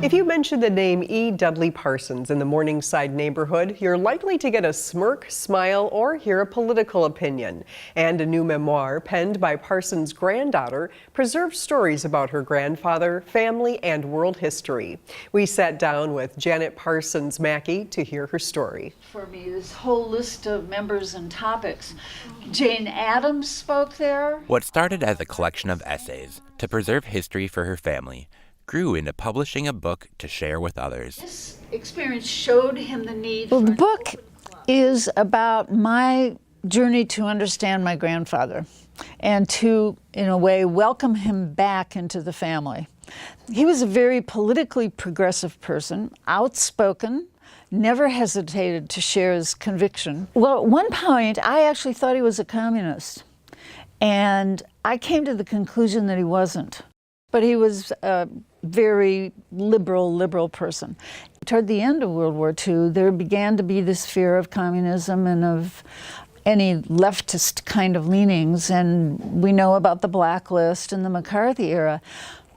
If you mention the name E. Dudley Parsons in the Morningside neighborhood, you're likely to get a smirk, smile, or hear a political opinion. And a new memoir penned by Parsons' granddaughter preserves stories about her grandfather, family, and world history. We sat down with Janet Parsons Mackey to hear her story. For me, this whole list of members and topics. Jane Addams spoke there. What started as a collection of essays to preserve history for her family grew into publishing a book to share with others. This experience showed him the need Well, for the book is about my journey to understand my grandfather and to, in a way, welcome him back into the family. He was a very politically progressive person, outspoken, never hesitated to share his conviction. Well, at one point, I actually thought he was a communist, and I came to the conclusion that he wasn't. But he was a very liberal person. Toward the end of World War II, there began to be this fear of communism and of any leftist kind of leanings, and we know about the blacklist and the McCarthy era.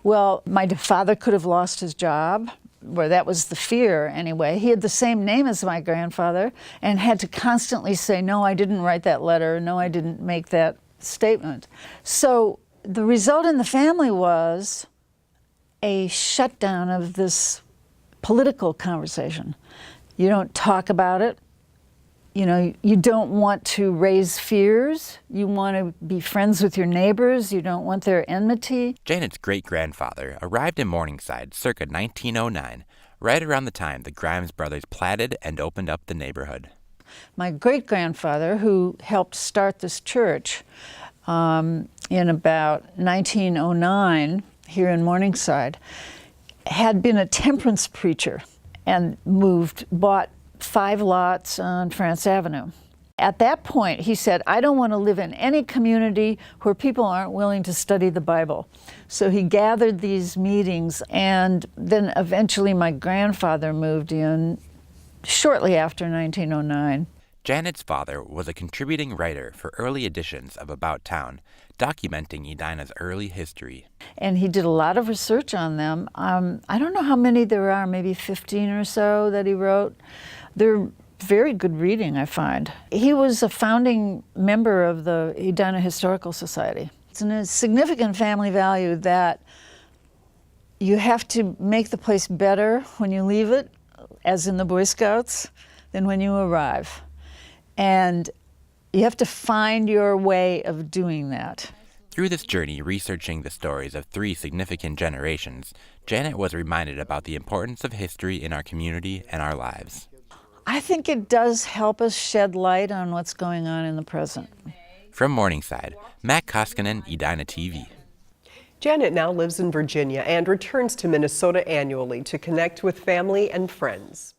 Well, my father could have lost his job, where that was the fear anyway. He had the same name as my grandfather and had to constantly say, no, I didn't write that letter, no, I didn't make that statement. So the result in the family was a shutdown of this political conversation. You don't talk about it. You know, you don't want to raise fears. You want to be friends with your neighbors. You don't want their enmity. Janet's great-grandfather arrived in Morningside circa 1909, right around the time the Grimes brothers platted and opened up the neighborhood. My great-grandfather, who helped start this church, in about 1909 here in Morningside, had been a temperance preacher and bought 5 lots on France Avenue. At that point, he said, I don't want to live in any community where people aren't willing to study the Bible. So he gathered these meetings, and then eventually my grandfather moved in shortly after 1909. Janet's father was a contributing writer for early editions of About Town, documenting Edina's early history. And he did a lot of research on them. I don't know how many there are, maybe 15 or so that he wrote. They're very good reading, I find. He was a founding member of the Edina Historical Society. It's a significant family value that you have to make the place better when you leave it, as in the Boy Scouts, than when you arrive. And you have to find your way of doing that. Through this journey researching the stories of 3 significant generations, Janet was reminded about the importance of history in our community and our lives. I think it does help us shed light on what's going on in the present. From Morningside, Matt Koskinen, Edina TV. Janet now lives in Virginia and returns to Minnesota annually to connect with family and friends.